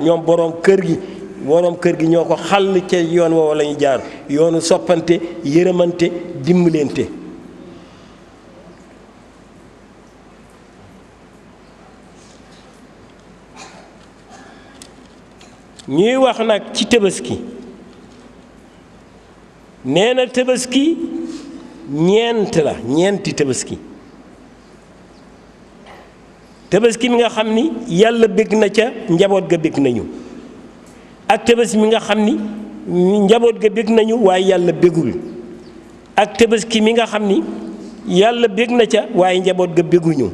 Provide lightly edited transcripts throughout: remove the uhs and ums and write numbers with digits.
ñoom borom kër gi ñoo ko xàll ca yoon woowu la ñu jaar yoonu soppante yërëmante dimbalante. ñuy wax nag ci tabaski nee na tabaski ñeenti tabaski mi nga xam ni yàlla bég na ca njaboot ga bég nañu ak tabaski mi nga xam ni njaboot ga bég nañu waaye yàlla bégul ak tabaski mi nga xam ni yàlla bég na ca waaye njaboot ga béguñu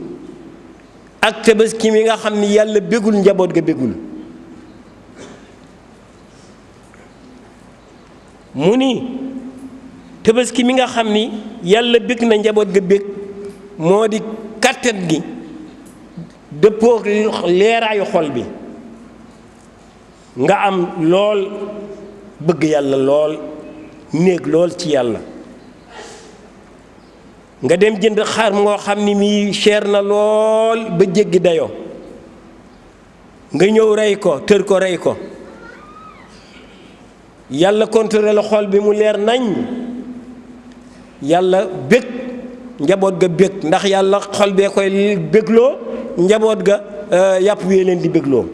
ak tabaski mi nga xam ni yàlla bégul njaboot ga bégul. mu ni tabaski mi nga xam ni yàlla bég na njaboot ga bég moo di kàttan gi dëppoo leeraayu xol bi nga am lool bëgg yàlla lool néeg lool ci yàlla nga dem jënd xar moo xam ni mii cher na lool ba jéggi dayoo nga ñëw rey ko tër ko rey ko yàlla contrôlé la xol bi mu leer nañ yàlla bég njaboot ga bég ndax yàlla xol bee koy bégloo njaboot ga yàpp wee leen di bégloo.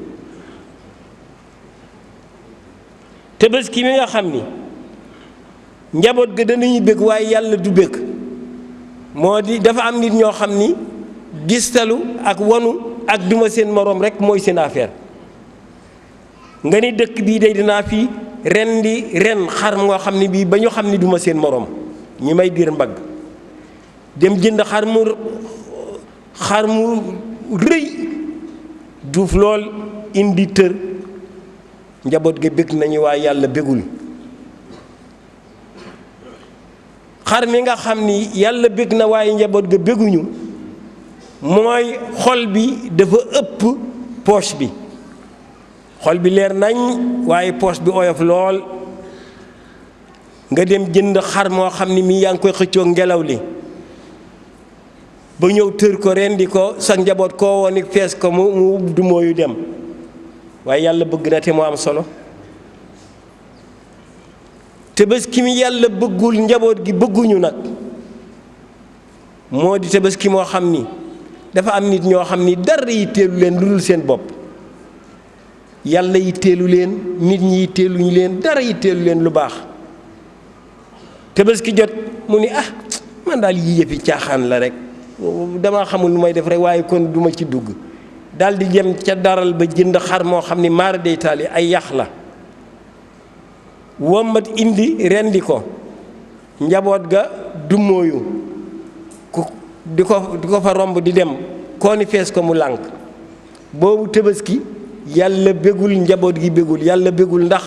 tabaski mi nga xam ni njaboot ga danañuy bég waaye yàlla du bég moo di dafa am nit ñoo xam ni gistalu ak wonu ak duma seen moroom rekk mooy seen affaire nga ni dëkk bii day dinaa fi ren xar moo xam ni bii ba ñu xam ni duma seen moroom ñi may diir mbagg dem jënd xar mu rëy duuf lool indi tër njaboot ga bég nañu waaye yàlla bégul. xar mi nga xam ni yàlla bég na waaye njaboot ga béguñu mooy xol bi dafa ëpp poche bi xol bi leer nañ waaye poche bi oyof lool nga dem jënd xar moo xam ni mii yaa ngi koy xëccoo ngelaw li ba ñëw tër ko rendi ko sa njaboot koo woon ni fees ko mu du mooyu dem waaye yàlla bëgg na te mu am solo. tabaski mi yàlla bëggul njaboot gi bëgguñu nag moo di tabaski moo xam ni dafa am nit ñoo xam ni dara yitteelu leen lu dul seen bopp yàlla yitteelu leen nit ñi yitteeluñu leen dara yitteelu leen lu baax tabaski jot mu ni man daal yi yëfi caaxaan la rek dama xamul lu may def rek waaye kon duma ci dugg daal di jëm ca daral ba jënd xar moo xam ni maara day taali ay yax la wommat indi rendi ko njaboot ga dummóoyu ku di ko fa romb di dem koo ni fees ko mu lànk boobu tabaski yàlla bégul njaboot gi bégul yàlla bégul ndax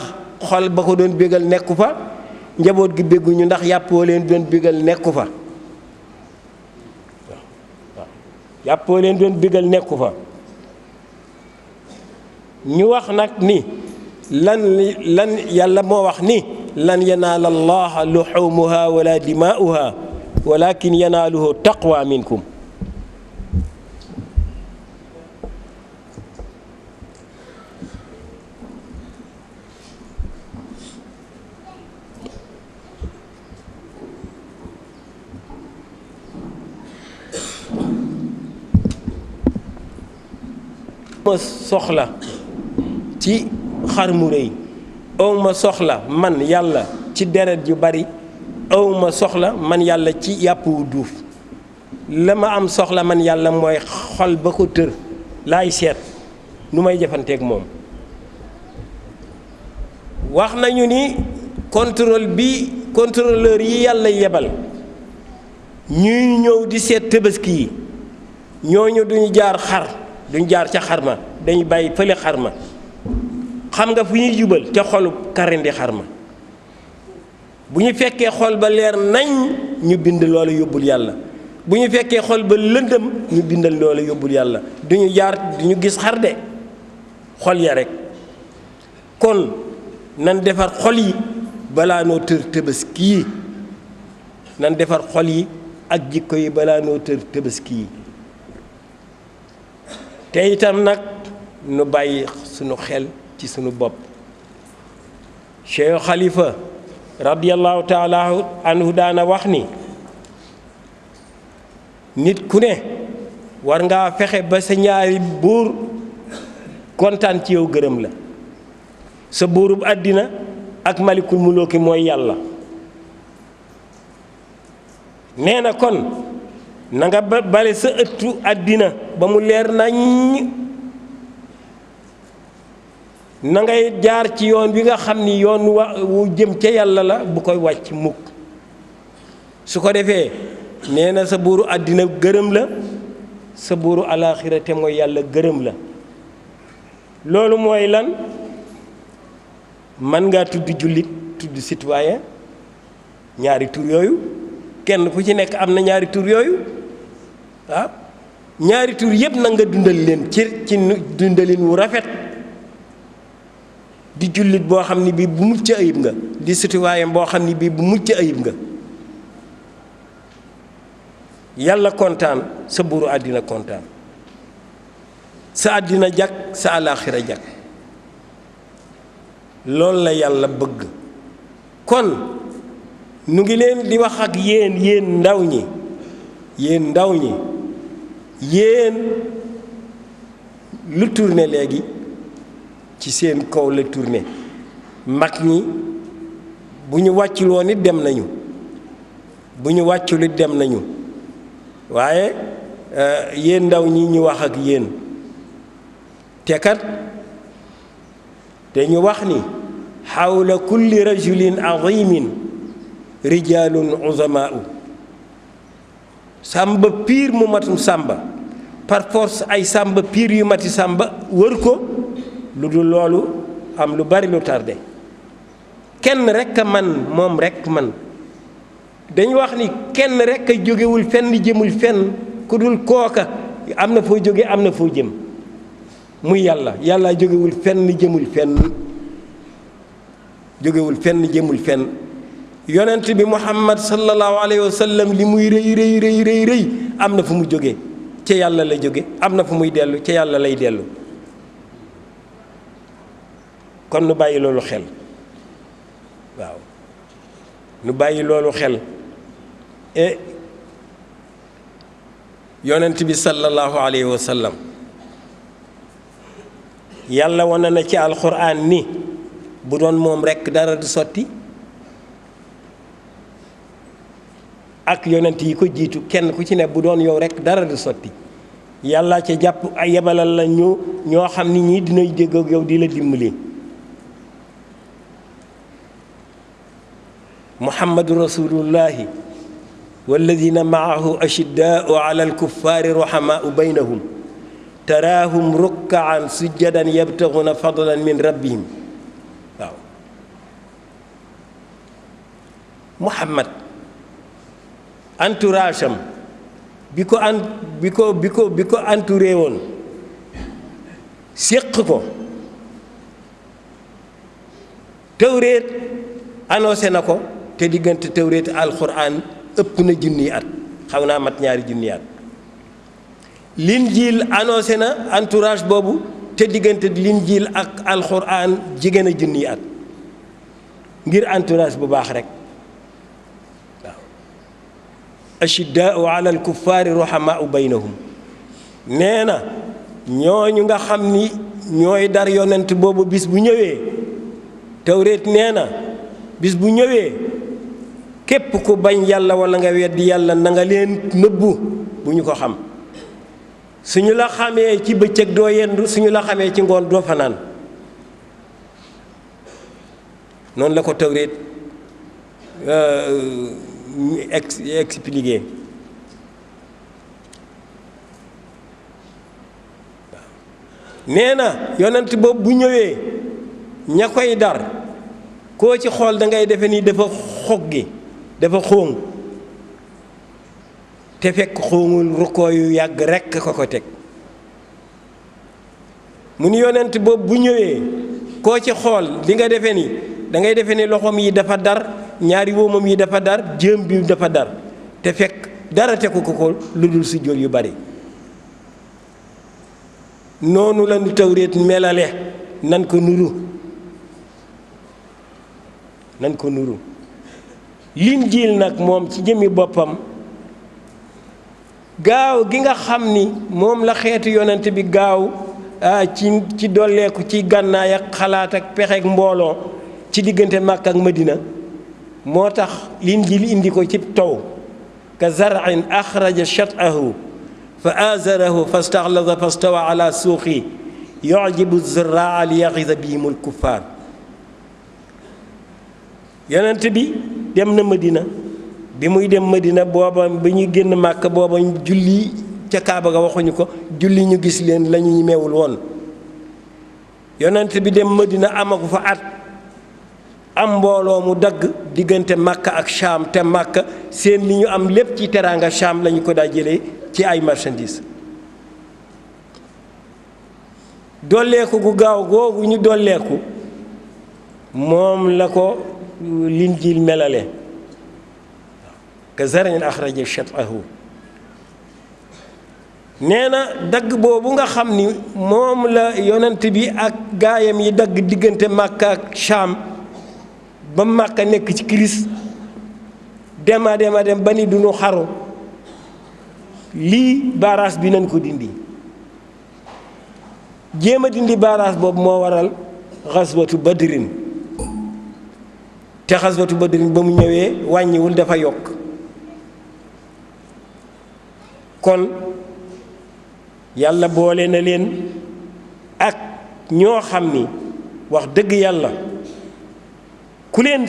xol ba ko doon bégal nekku fa njaboot gi béguñu ndax yàppoo leen doon bégal nekku fa yàppoo leen doon bégal nekku fa ñu wax nag ni lan yàlla moo wax ni lan yanaala allaha luxumuha wala dimaa'uha walakin yanaaluhu taqwa minkum ma soxla ci xar mu rëy awma soxla man yàlla ci deret yu bari awma soxla man yàlla ci yàpp wu duuf la ma am soxla man yàlla mooy xol ba ko tër laay seet nu may jëfanteeg moom. wax nañu ni contrôleur yi yàlla yebal ñuy ñëw di seet tabaski yi ñooñu duñu jaar duñ jaar ca xar ma dañuy bàyyi fële xar ma xam nga fu ñuy jubal ca xolu karindi xar ma bu ñu fekkee xol ba leer nañ ñu bind loola yóbbul yàlla bu ñu fekkee xol ba lëndëm ñu bindal loola yóbbul yàlla duñu jaar duñu gis xar de xol ya rek kon nan defar xol yi balaa noo tër tabaski yi nan defar xol yi ak jikko yi balaa noo tër tabaski yi te itam nag nu bàyyi sunu xel ci sunu bopp. Cheikh Khalifa radiyallahu taala anhu daana wax ni nit ku ne war ngaa fexe ba sa ñaari buur kontaan ci yow gërëm la, sa buurub àddina ak malikul mulooki mooy yàlla. nee na kon na nga bale sa ëttu àddina ba mu leer nañ, na ngay jaar ci yoon bi nga xam ni yoon wu jëm ca yàlla la, bu koy wàcc mukk. su ko defee nee na sa buuru àddina gërëm la, sa buuru alaaxira te mooy yàlla gërëm la. loolu mooy lan? mën ngaa tudd jullit, tudd citoyen, ñaari tur yooyu kenn ku ci nekk am na ñaari tur yooyu. waaw ñaari tur yépp na nga dundal leen ci dundalin wu rafet. di jullit boo xam ni bii bu mucc ayib nga, di citoyen boo xam ni bii bu mucc ayib nga. yàlla kontaan, sa buuru àddina kontaan, sa àddina jag, sa alaaxira jag. loolu la yàlla bëgg. kon nu ngi leen di wax ak yéen ndaw ñi, yéen lu tourné léegi ci seen kaw la tourné. mag ñi bu ñu wàccul woon it dem nañu, bu ñu wàccul it dem nañu, waaye yéen ndaw ñi ñu wax ak yéen. te kat te ñu wax ni xawla kulli rajulin azimin rijalun uzamaau. sàmba piir mu matum sàmba, par force ay sàmba piir yu mati sàmba wër ko, lu dul loolu am lu bari lu tardé. kenn rekk a man, moom rekk man. dañu wax ni kenn rekk a jógewul fenn jëmul fenn, ku dul kooka am na foo jóge, am na foo jëm, muy yàlla. yàlla jógewul fenn jëmul fenn, jógewul fenn jëmul fenn. yonent bi muhammad sallallahu alayhi wa sallam li muy rëy am na fu mu jóge, ca yàlla la jóge. am na fu muy dellu, ca yàlla lay dellu. kon nu bàyyi loolu xel. waaw nu bàyyi loolu xel. et yonent bi sallallahu alayhi wa sallam yàlla wane na ci alxuraan ni bu doon moom rekk dara du sotti. ak yonent yi ko jiitu kenn ku ci ne bu doon yow rekk dara du sotti. yàlla ca jàpp ay yebalal la ñoo xam ni ñii dinañ dégg ak yow di la dimbali. muhammadu rasulullahi walladina maahu ashiddaau ala alkuffaari ruhamaau baynahum taraahum rukkaan sujjadan yabtaxuna fadlan min rabbihim. waaw muhammad entourage am bi ko entouré woon séq ko, tawreet annoncé na ko, te diggante tawreet alxuraan ëpp na junniy at, xaw naa mat ñaari junniy at. linjiil annoncé na entourage boobu, te diggante linjiil ak alxuraan jege na junniy at, ngir entourage bu baax rekk. ashiddaau ala alkuffaari ruhamaau baynahum. nee na ñooñu nga xam ni ñooy dar yonent boobu bis bu ñëwee, tawreet nee na bis bu ñëwee képp ku bañ yàlla walla nga weddi yàlla na nga leen nëbbu bu ñu ko xam. suñu la xamee ci bëccëg doo yendu, suñu la xamee ci ngoon doo fanaan. noonu la ko tawreet expliqué. nee na yonent boobu bu ñëwee ña koy dar koo ci xool da ngay defe ni dafa xoggi, dafa xóong, te fekk xóongul rukkoo yu yàgg rekk ko teg. mu ni yonent boobu bu ñëwee koo ci xool di nga defe ni da ngay defe ni loxoom yi dafa dar, ñaari wóomam yi dafa dar, jëm bi dafa dar, te fekk dara tegu ko lu dul sujjóot yu bari. noonu la ñu tawreet melale nan ko nuru Linjiil nag moom ci jëmmi boppam gaaw gi nga xam ni moom la xeetu yonent bi gaaw ci dolleeku ci gànnaay ak xalaat ak pexeek mbooloo ci diggante Makka ak Madina moo tax Linjiil indi ko ci taw ka zar'in axraja shat'ahu fa azarahu fastaxlaza fastawa ala suuqi yujibu zurraa li yaxiza bihimul kuffaar yonent bi dem na Madina bi muy dem Madina booba ba ñu génn Màkka booba julli ca Kaaba ga waxuñu ko julli ñu gis leen la ñu ñemewul woon yonent bi dem Madina amagu fa at am mbooloo mu dagg diggante Màkka ak Shaam te Màkka seen li ñu am lépp ci teraanga Shaam lañu ko daa jëlee ci ay marchandises dolleeku gu gaaw googu ñu dolleeku moom la ko Linjiil melale ka zar'in axraja shat'ahu nee na dagg boobu nga xam ni moom la yonent bi ak gaayam yi dagg diggante Màkka ak Shaam ba Màkka nekk ci crise dem ba ni duñu xaru lii baaraas bi nañ ko dindi jéem a dindi baaraas boobu moo waral xaswatu badrin te xaswatu badrin ba mu ñëwee wàññiwul dafa yokk kon yàlla boole na leen ak ñoo xam ni wax dëgg yàlla ku leen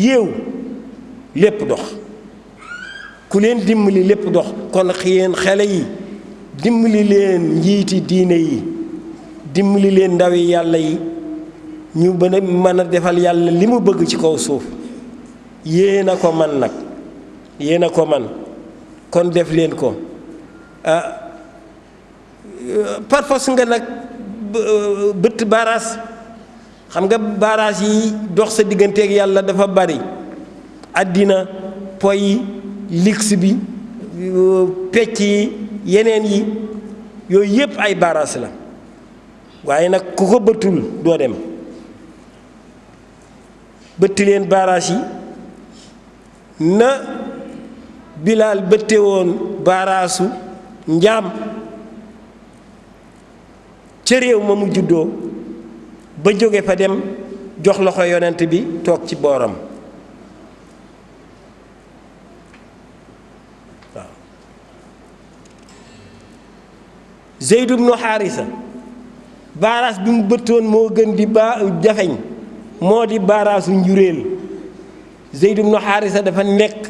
yéew lépp dox ku leen dimbali lépp dox kon yéen xale yi dimbali leen njiiti diine yi dimbali leen ndawi yàlla yi ñu mën a defal yàlla li mu bëgg ci kaw suuf yéen a ko man nag yéen a ko man kon def leen ko parfois nga nag bëtt baaraas xam nga baaraas yi dox sa digganteeg yàlla dafa bari àddina po yi lix bi pecc yi yeneen yi yooyu yépp ay baaraas la waaye nag ku ko bëttul doo dem bëtti leen baaraas yi na Bilaal bëtte woon baaraasu njaam ca réew ma mu juddoo ba jóge fa dem jox loxo yonent bi toog ci booram waaw Zeyd ibnu Xaarisa baaraas bi mu bëttoon moo gën di jafeñ moo di baaraasu njuréel Zeyd ibnu Xaarisa dafa nekk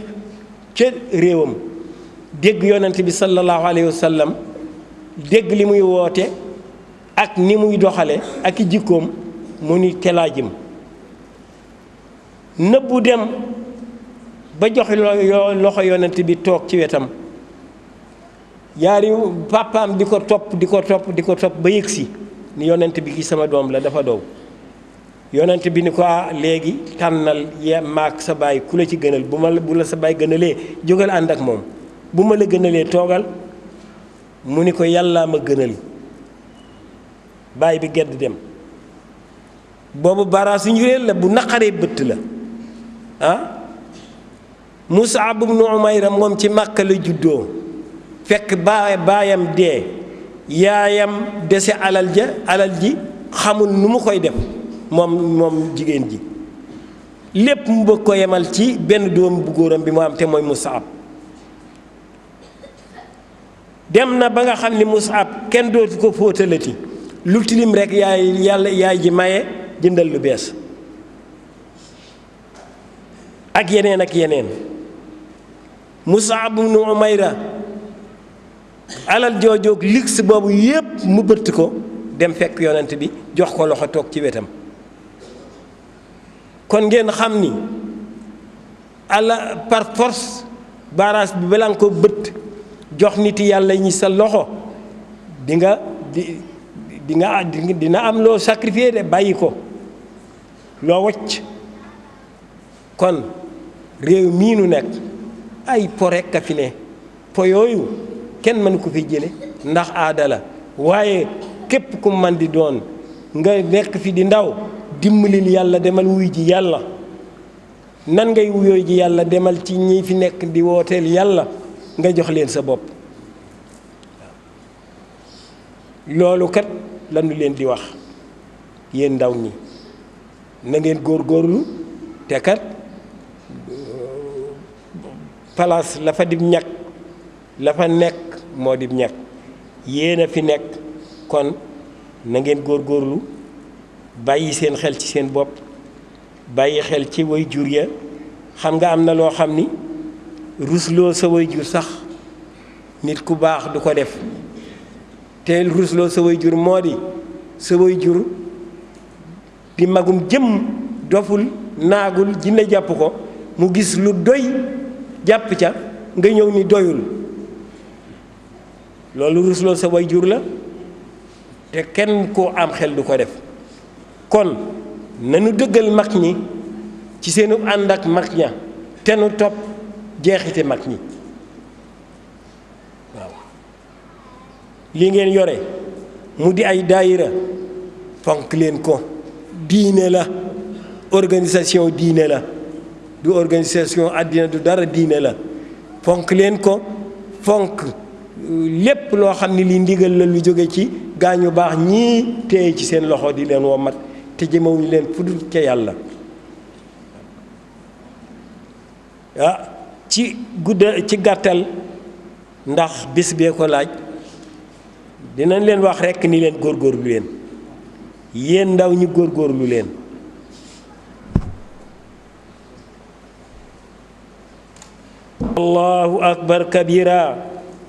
ca réewam dégg yonent bi sallallahu alayhi wa sallam dégg li muy woote ak ni muy doxale ak i jikkoom mu ni telaajim nëbbu dem ba jox loxo yonent bi toog ci wetam yaari papaam di ko topp ba yëgsi ni yonent bi ki sama doom la dafa dow yonent bi ni ko léegi tànnal maak sa baay ku la ci gënal bu la sa baay gënalee jógal ànd ak moom bu ma la gënalee toogal mu ni ko yàllaa ma gënal baay bi gedd dem boobu baaraasu njuréel la bu naqaree bëtt la Mus'ab ibnu Umayra moom ci Màkka la juddoo fekk baayam dee yaayam dese alal ji xamul nu mu koy def moom jigéen ji lépp mu bëgg ko yemal ci benn doom bu góoram bi mu am te mooy Mus'ab dem na ba nga xam ni Mus'ab kenn dootu ko fóotalati lu tilim rekk yaay ji maye jëndal lu bees ak yeneen Mus'ab ibnu Umayra alal joojoog liggs boobu yépp mu bëtt ko dem fekk yonent bi jox ko loxo toog ci wetam kon ngeen xam ni par force baaraas bi balaa nga ko bëtt jox nit yàlla ñi sa loxo dina am loo sacrifier de bàyyi ko loo wacc kon réew mii nu nekk ay po rekk a fi ne po yooyu kenn mënu ko fi jële ndax aada la waaye képp ku man di doon nga nekk fi di ndaw dimbalil yàlla demal wuy ji yàlla nan ngay wuyoo ji yàlla demal ci ñi fi nekk di wooteel yàlla nga jox leen sa bopp loolu kat lanu leen di wax yéen ndaw ñi na ngeen góorgóorlu te kat place la fa dib ñàkk la fa nekk moo dib ñàkk yéen a fi nekk kon na ngeen góorgóorlu bàyyi seen xel ci seen bopp bàyyi xel ci way jur ya xam nga am na loo xam ni rusloo sa way jur sax nit ku baax du ko def te rusloo sa way jur moo di sa way jur di magum jëm doful naagul jinne jàpp ko mu gis lu doy jàpp ca nga ñëw ni doyul loolu rusloo sa way jur la te kenn koo am xel du ko def kon nanu dëggal mag ñi ci seenu ànd ak mag ña te nu topp jeexite mag ñi waaw li ngeen yore mu di ay daayira fonk leen ko diine la organisation diine la du organisation àddina du dara diine la fonk leen ko fonk lépp loo xam ne li ndigal la lu jóge ci gaañu baax ñii téye ci seen loxo di leen womat te jëmawuñu leen fu dul ca yàlla ci gàttal ndax bis bee ko laaj dinañ leen wax rekk ni leen góorgóorlu leen yéen ndaw ñi góorgóorlu leen allahu akbar kabira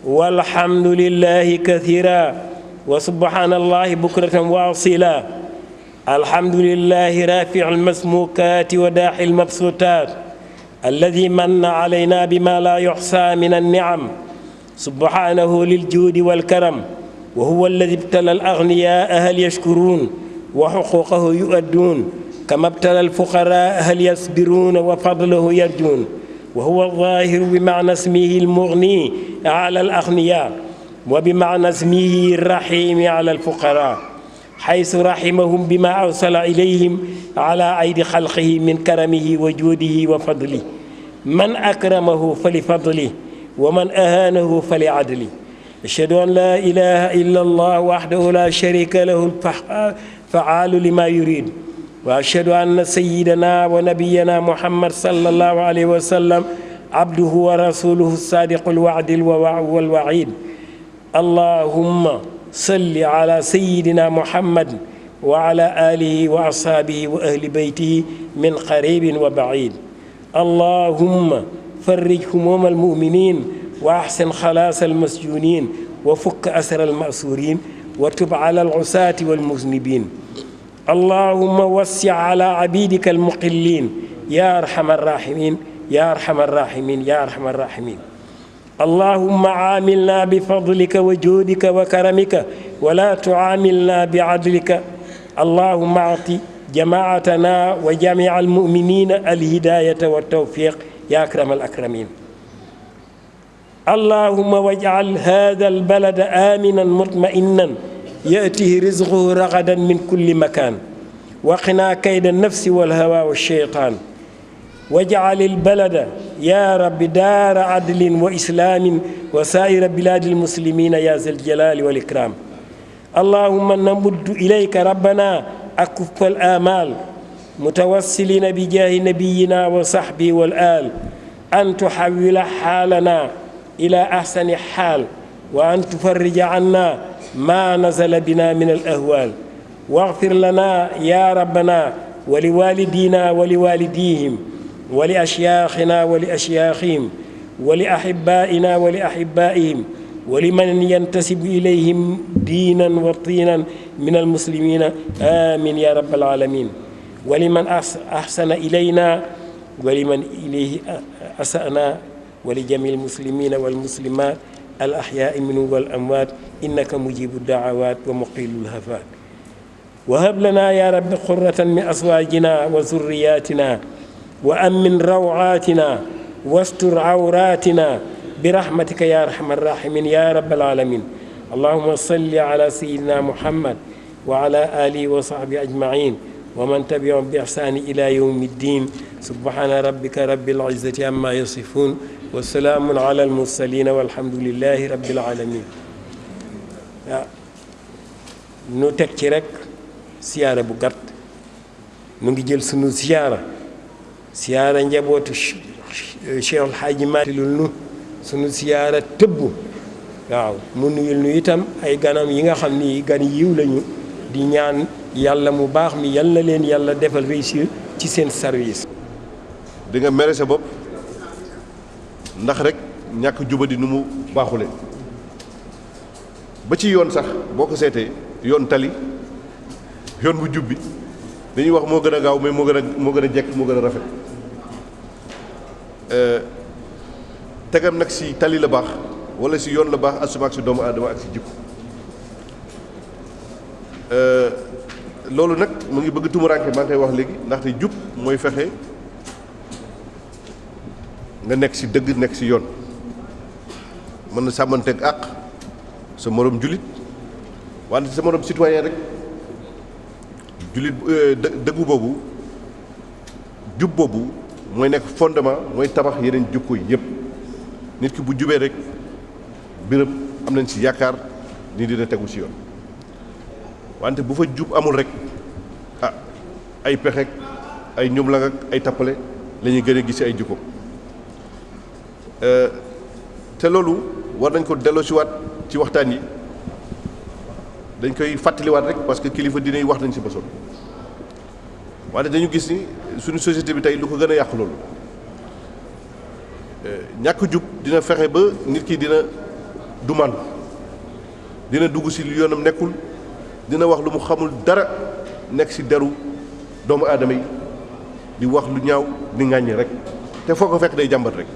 walhamdulillahi kathira wa subhanallahi bukratan wa asila alhamdulillahi rafi'i almasmukati wa dahi almabsutat الذي من علينا بما لا يحصى من النعم سبحانه للجود والكرم وهو الذي ابتلى الأغنياء هل يشكرون وحقوقه يؤدون كما ابتلى الفقراء هل يصبرون وفضله يرجون وهو الظاهر بمعنى اسمه المغني على الأغنياء وبمعنى اسمه الرحيم على الفقراء حيث رحمهم بما أوصل إليهم على أيدي خلقه من كرمه وجوده وفضله من أكرمه فلفضله ومن أهانه فلعدله أشهد أن لا إله إلا الله وحده لا شريك له الفعال لما يريد وأشهد أن سيدنا ونبينا محمد صلى الله عليه وسلم عبده ورسوله الصادق الوعد والوعيد اللهم صل على سيدنا محمد وعلى آله وأصحابه وأهل بيته من قريب وبعيد اللهم فرج هموم المؤمنين وأحسن خلاص المسجونين وفك أسر المأسورين وتب على العصاة والمذنبين اللهم وسع على عبيدك المقلين يا أرحم الراحمين يا أرحم الراحمين يا أرحم الراحمين اللهم عاملنا بفضلك وجودك وكرمك ولا تعاملنا بعدلك اللهم أعط جماعتنا وجميع المؤمنين الهداية والتوفيق يا أكرم الأكرمين اللهم واجعل هذا البلد آمنا مطمئنا يأتيه رزقه رغدا من كل مكان وقنا كيد النفس والهوى والشيطان واجعل البلد يا رب دار عدل وإسلام وسائر بلاد المسلمين يا ذا الجلال والإكرام اللهم نمد إليك ربنا أكف الآمال متوسلين بجاه نبينا وصحبه والآل أن تحول حالنا إلى أحسن حال وأن تفرج عنا ما نزل بنا من الأهوال واغفر لنا يا ربنا ولوالدينا ولوالديهم ولأشياخنا ولأشياخهم ولأحبائنا ولأحبائهم ولمن ينتسب إليهم دينا وطينا من المسلمين آمين يا رب العالمين ولمن أحسن إلينا ولمن إليه أسأنا ولجميع المسلمين والمسلمات الأحياء منهم والأموات إنك مجيب الدعوات ومقيل الهفات وهب لنا يا رب قرة من أزواجنا وذرياتنا وأمن روعاتنا واستر عوراتنا برحمتك يا أرحم الراحمين يا رب العالمين اللهم صل على سيدنا محمد wa ala alihi wa sahbi ajmain wa man tabiahum bi ihsani ila yawmi ddin subhana rabbika rabbil izzati amma yasifun wa salaamun ala al mursalin walhamdulillahi rabbil alamin. waaw nu teg ci rek siyaara bu gàtt. nu ngi jël sunu siyaara njabootu Cheikh El Hadji Malick nu sunu siyaara tëbb. waaw mu nuyul nu itam ay ganam yi nga xam ni gan yiw lañu di ñaan yàlla mu baax mi yal na leen yàlla defal réussir ci seen service. di nga mere sa bopp ndax rek ñàkk jubadi nu mu baaxule ba ci yoon sax boo ko seetee yoon tali yoon bu jub bi dañuy wax moo gën a gaaw mais moo gën a jekk moo gën a rafet tegam nag si tali la baax wala si yoon la baax asuma ak si doomu aadama ak si jikko loolu nag mu ngi bëgg tumuraanke maa ngi koy wax léegi ndaxte jub mooy fexe nga nekk si dëgg nekk si yoon mën na sàmmanteeg àq sa moroom jullit wante sa moroom citoyen rek jullit dëggu boobu jub boobu mooy nekk fondement mooy tabax yeneen jukko yi yëpp nit ki bu jubee rek biram am nañ si yaakaar ni dina tegu si yoon wante bu fa jub amul rek ah ay pexek ay ñumlang ak ay tappale la ñuy gën a gis si ay jukko te loolu war nañ ko delloosiwaat ci waxtaan yi dañ koy fàttaliwaat rek parce que kilifa dina yi wax nañ si ba sonn wante dañu gis ni suñu société bi tey lu ko gën a yàq loolu ñàkk jub dina fexe ba nit ki dina dumaan dina dugg si lu yoonam nekkul dina wax lu mu xamul dara nekk si deru doomu aadama yi di wax lu ñaaw di ŋàññi rek te foo ko fekk day jàmbat rek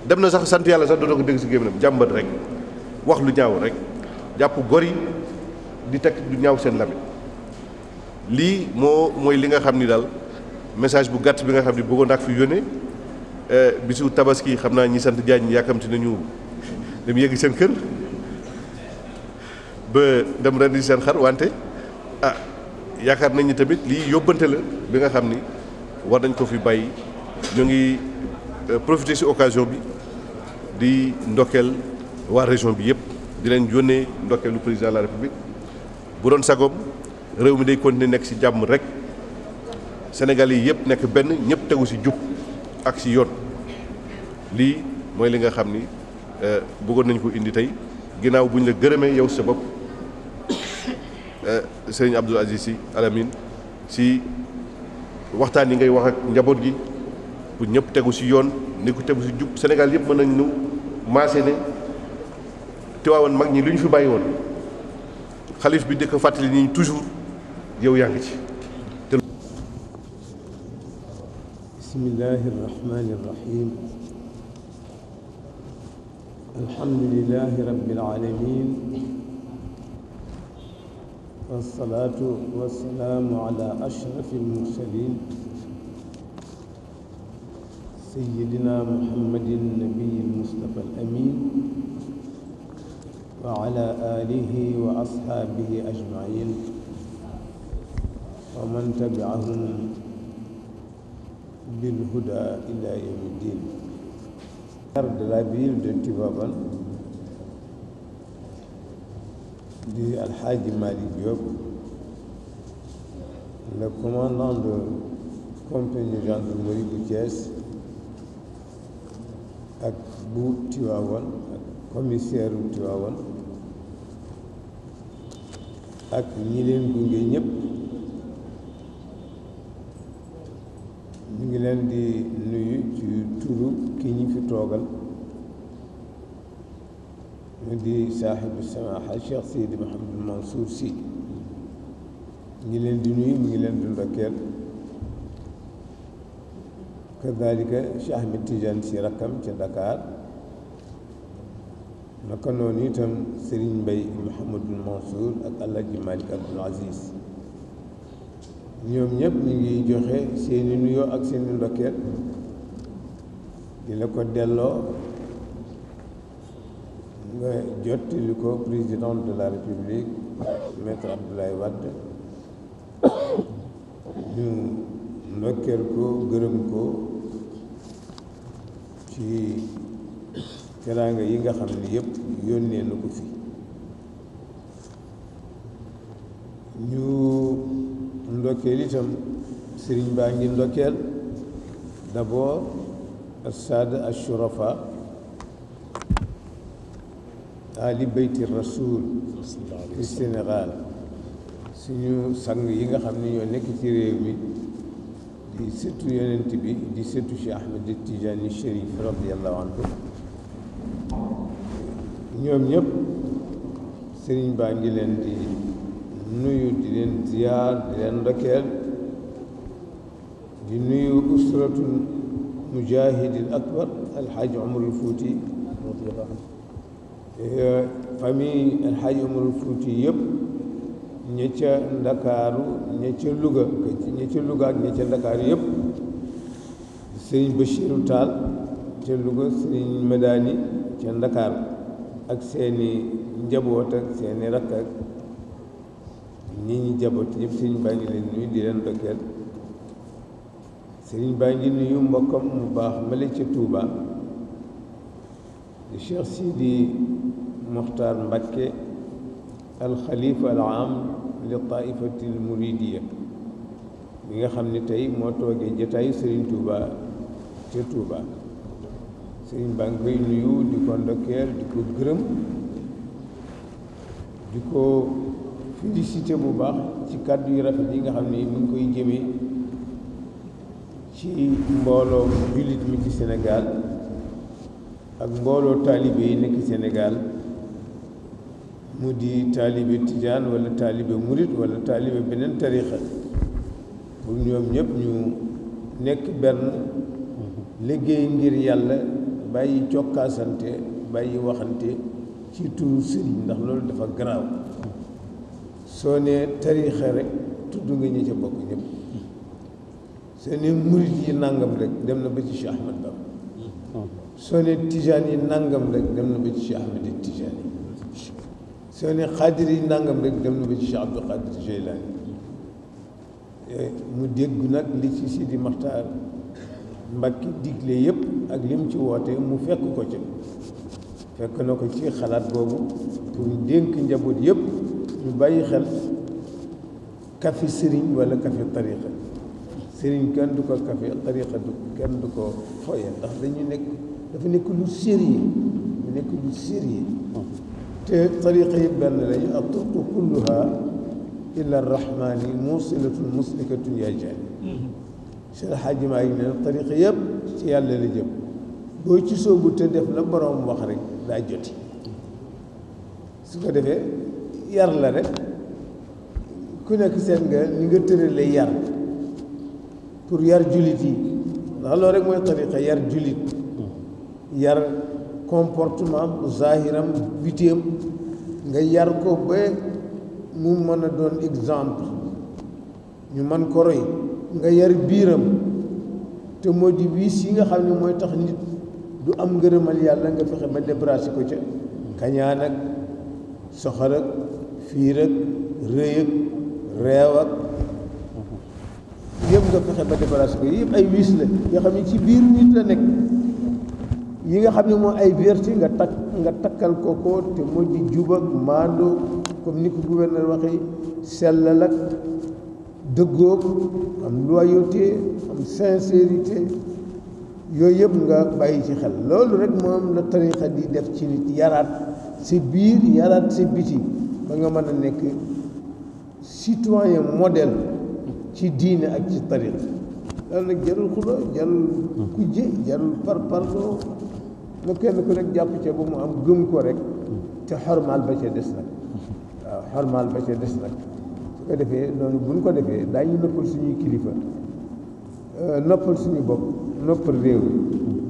dem na sax sant yàlla sax dootoo ko dégg si gémminam jàmbat rek wax lu ñaaw rek jàpp gor yi di teg lu ñaaw seen lamit lii mooy li nga xam ni daal message bu gàtt bi nga xam ni bëggoon naa fi yónnee bisu tabaski xam naa ñi sant Diagne yàkkamti nañu dem yegg seen kër ba dem rendi seen xar wante yaakaar nañ ni tamit lii yóbbante la bi nga xam ni war nañ ko fi bàyyi ñu ngi profiter ci occasion bi di ndokkeel waa région bi yëpp di leen yónnee ndokkeelu président de la république bu doon sagoom réew mi day continuer nekk ci jàmm rek Sénégal yi yëpp nekk benn ñëpp tegu ci jub ak ci yoon lii mooy li nga xam ni bëggoon nañ ko indi tey ginnaaw bu ñu la gërëmee yow sa bopp Serigne Abdoul Aziz Sy Al Amine ci waxtaan yi ngay wax ak njaboot gi pour ñëpp tegu ci yoon ni ko tegu ci jub Sénégal yëpp mën nañ ñu maase ne Tiwaawan mag ñi lu ñu fi bàyyi woon xalif bi di ko fàttali ni toujours yow yaa ngi ci. bismillahi rahmani rahim alhamdulillahi rabbil alamin wassalaatu wassalaamu ala ashrafil mursalin sayyidina muhammadin nabiyil mustafa al amin wa ala alihi wa ashaabihi ajmain wa man tabi'ahum bil huda ila yawmi din. De la ville de Tivaouane di Al Hadji Malick Diop, le commandant de compagnie de gendarmerie bu Thiès ak bu Tivaouane ak commissaire bu Tivaouane ak ñi leen gunge ñëpp ñu ngi leen di nuyu ci turu ki ñi fi toogal mu di saaxibu samaaxa Cheikh Seydi Mouhamadou Mansour Sy ñu ngi leen di nuyu mu ngi leen di ndokkeel kadalika Cheikh Ahmed Tidiane Sy rakkam ca Dakar naka noonu itam Serigne Mbaye Mouhamadou Mansour ak Alhaji Malick Abdoul Aziz ñoom ñëpp ñu ngi joxe seeni nuyoo ak seeni ndokkeel di la ko delloo nga jottali ko président de la république maître Abdoulaye Wade ñu ndokkeel ko gërëm ko ci teraanga yi nga xam ne yëpp yónnee na ko fi ñu ndokkeel itam sëriñ baa ngi ndokkeel d'abord as-saada ash-shurafa ali beyti rasul fi Sénégal suñu sang yi nga xam ne ñoo nekk ci réew mi di sëtu yonent bi di sëtu Cheikh Ahmed Tidiane Chérif radiallahu anhu ñoom ñëpp sëriñ baa ngi leen di nuyu di leen ziyaar di leen ndokkeel di nuyu usratul mujahidil akbar alxaaji Umarul Fuuti famille alxaaji Umarul Fuuti yëpp ña ca Ndakaaru ña ca Louga ak ña ca Ndakaaru yëpp sëriñ Bachiru Taal ca Louga sëriñ Madani ca Ndakaaru ak seeni njaboot ak seeni rakk ak ñi ñi jaboot yëpp sëriñ baa ngi leen nuyu di leen ndokkeel sëriñ baa ngi nuyu mbokkam mu baax male ca Tuuba di Cheikh Sidi Mokhtar Mbakke alxalifa al aam li taifati al muridiya bi nga xam ne tey moo toogee jataayu sëriñ Tuuba ca Tuuba sëriñ baa ngi koy nuyu di ko ndokkeel di ko gërëm di ko félicité bu baax ci kàddu yu rafet yi nga xam ne mu ngi koy jëmee ci mbooloo jullit mi ci Sénégal ak mbooloo taalibe yi nekk Sénégal mu di taalibe tijaan wala taalibe murit wala taalibe beneen tarixa pour ñoom ñëpp ñu nekk benn liggéey ngir yàlla bàyyi cokkaasante bàyyi waxante ci turu sëriñ ndax loolu dafa garaaw soo nee tarixa rek tudd nga ñi ca bokk ñëpp soo nee murit yi nangam rek dem na ba ci Cheikh Ahmed Bamba soo nee tijaan yi nangam rek dem na ba ci Cheikh Ahmed Tijaan yi soo nee xaadir yi nangam rek dem na ba ci Cheikh Abdou Qadir Jeylaani mu dégg nag li ci Sidi Maxtaar Mbàkke digle yëpp ak lim ci woote mu fekk ko ca fekk na ko ci xalaat boobu pour dénk njaboot yëpp ñu bàyyi xel kafi sëriñ wala kafi tariqa sëriñ kenn du ko kafi tariqa du kenn du ko foye ndax dañu nekk dafa nekk lu sérieux mu nekk lu sérieux te tariqa yi benn lañu ak turqu kulluha illa arrahmani musilatun muslikatun yaa jaani Cheikh Hadji Maalik ne tariqa yëpp ci yàlla la jëm boo ci soobu te def la boroom wax rek daa joti su ko defee yar la rek ku nekk seet nga ni nga tërale yar pour yar jullit yi ndax loolu rek mooy tariqa yar jullit yar comportement zahiram bitéem nga yar ko ba mu mën a doon exemple ñu mën ko roy nga yar biiram te moo di wiis yi nga xam ne mooy tax nit du am ngërëmal yàlla nga fexe ba débarrassé ko ca kañaan ak soxor ak fiir ak rëy ak reew ak yëpp nga fexe ba débarrassé ko yëpp ay wiis la yoo xam ne ci biir nit la nekk yi nga xam ne moo ay vertu nga takkal ko te moo di jub ak maandoo comme ni ko gouverneur waxee sellal ak dëggoog am loyauté am sincérité yooyu yëpp nga bàyyi ci xel loolu rek moom la tariqa di def ci nit yaraat sa biir yaraat sa biti ba nga mën a nekk citoyen modèle ci diine ak ci tariqa loolu nag jarul xuloo jarul kujje jarul parparloo na kenn ku nekk jàpp ca ba mu am gëm ko rek te xormaal ba ca des nag waaw xormaal ba ca des nag su ko defee noonu buñ ko defee daañu noppal suñuy kilifa noppal suñu bopp noppal réew mi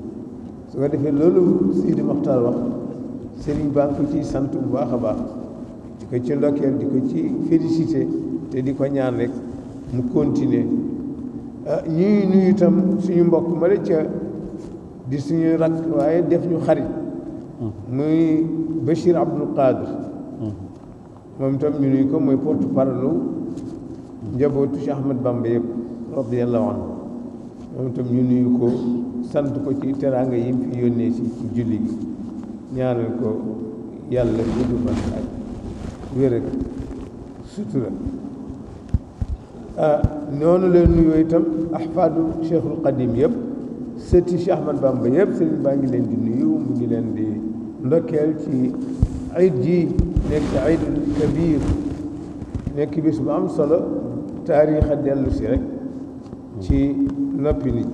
su ko defee loolu Sidi Mokhtar wax sëriñ baa ngi ko ciy sant bu baax a baax di ko ci ndokkeel di ko ci félicité te di ko ñaan rek mu continuer ñuy nuyu itam suñu mbokk ma la ca di suñu rakk waaye def ñu xarit muy Bachir Abdoul Qadir moom itam ñu nuyu ko mooy porte-parole njabootu Cheikh Ahmad Bamba yëpp radiyallahu anhu moom itam ñu nuyu ko sant ko ci teraanga yi mu fi yónnee si ci julli gi ñaanal ko yàlla gudd fan ak wér ak sutura noonu la nuyoo itam ahfaadu Cheikhul Qadim yëpp sëti Cheikh Ahmad Bamba yëpp sëriñ baa ngi leen di nuyu mu ngi leen di ndokkeel ci ayit ji nekk ayidul kabir nekk bis bu am solo taarix a dellu si rek ci noppi nit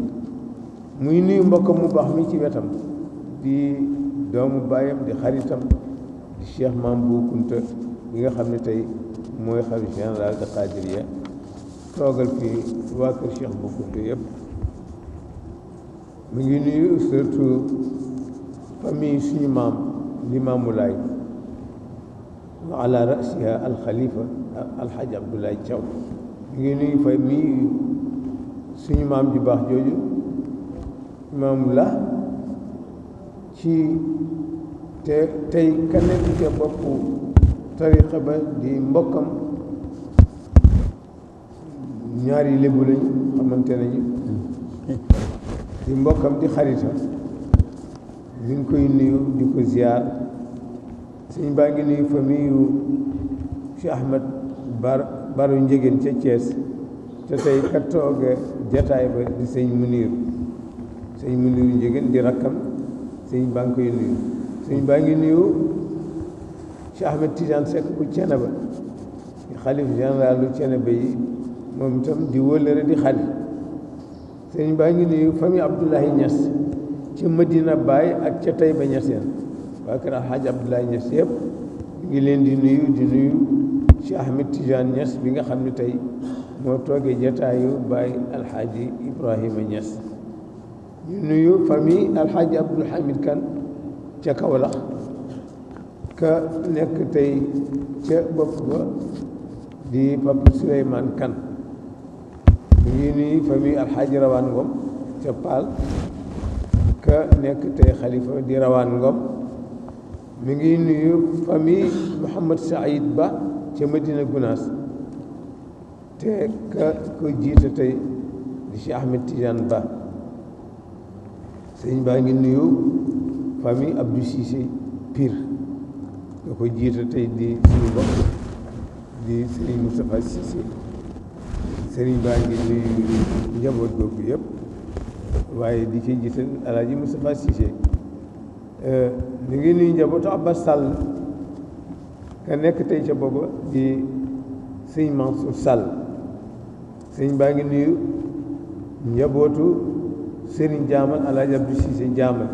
muy nuyu mbokkam mu baax mi ci wetam di doomu baayam di xaritam di Cheikh Maam Bou Kounta bi nga xam ne tey mooy xalifa général de Qadiriya toogal fii waa kër Cheikh Bou Kounta yëpp mu ngi nuyu surtout famille suñu maam Limaamu Laay wa ala rasiha alxalifa alxaj Abdoulaye Thiaw mu ngi nuyu famille suñu maam ju baax jooju Imaamu La ci te tey ka nekk ca boppu tariqa ba di mbokkam ñaari lébu lañ xamante nañu di mbokkam di xaritam ñu ngi koy nuyu di ko ziar sëñ baa ngi nuyu famille yu Cheikh Ahmed Baru Njegéen ca Thiès te tey ka tooge jataay ba di sëñ Muniru Njegéen di rakkam sëñ baa ngi koy nuyu sëñ baa ngi nuyu Cheikh Ahmed Tidiane Seck bu Thiénaba di xalif général lu Thiénaba yi moom itam di wëllëre di xarit sëñ baa ngi nuyu famille Abdoulaye Niass ci Medina Baye ak ca Taïba Niassène waa kër Alxaaji Abdoulaye Niass yëpp ngi leen di nuyu Cheikh Ahmed Tidiane Niass bi nga xam ne tey moo toogee jataayu Baye Alxaaji Ibrahima Niass ñu nuyu famille Alxaaji Abdoul Hamid Kane ca Kaolack ka nekk tey ca bopp ba di Papa Souleymane Kane ñu ngi nuyu famille Alxaaji Rawaan Ngom ca Paal ka nekk tey xalifa di Rawaan Ngom mi ngi nuyu famille Mouhamad Saïd Ba ca Medina Gounass te ka ko jiite tey di Cheikh Ahmed Tidiane Ba sëñ baa ngi nuyu famille Abdou Cissé Pire nga ko jiite tey di suñu mbokk di Serigne Moustapha Cissé sëriñ baa ngi nuyu njaboot googu yëpp waaye di ci jiital Alaaji Moustapha Cissé ñu ngi nuyu njabootu Abbas Sall ka nekk tey ca booba di sëñ Mansour Sall sëñ baa ngi nuyu njabootu Serigne Jaamal Alaaji Abdou Cissé Jaamal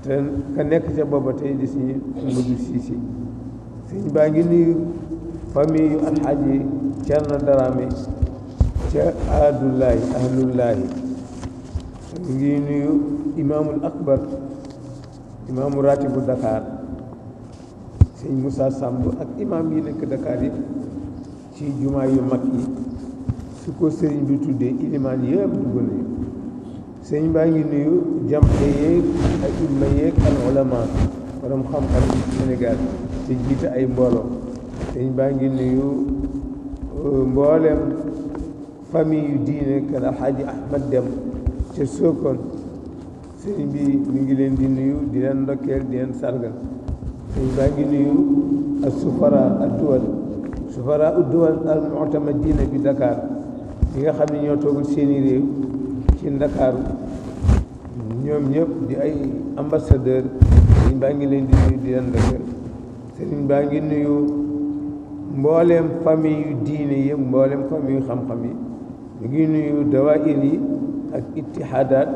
te ka nekk ca booba tey di sëñ Modou Cissé sëñ baa ngi nuyu famille yu Alxaaji Cerno Darame ca ahlullaahi ñu ngi nuyu imaamul akbar imaamu ratibu Dakar sëñ Moussa Samb ak imaam yi nekk Dakar yi ci jumaa yu mag yi su ko sëriñ bi tuddee ilimaan yëpp dugg nañu sëñ baa ngi nuyu jamxe yeeg ak imma yeeg al ulama borom xam-xam yi Sénégal te jiite ay mbooloo sëñ baa ngi nuyu mboolem famille yu diine kan Alxaaji Ahmad Dem ca Sokone sëriñ bi mi ngi leen di nuyu di leen ndokkeel di leen sargal sëriñ baa ngi nuyu ak sufara ad-duwal al mu'tamadina bi Dakar ñi nga xam ne ñoo toogal seeni réew ci Ndakaaru ñoom ñëpp di ay ambassadeur sëriñ baa ngi leen di nuyu di leen ndokkeel sëriñ baa ngi nuyu mbooleem famille yu diine yi mbooleem famille yu xam-xam yi ñu ngi nuyu dawaayir yi ak ittihaadaat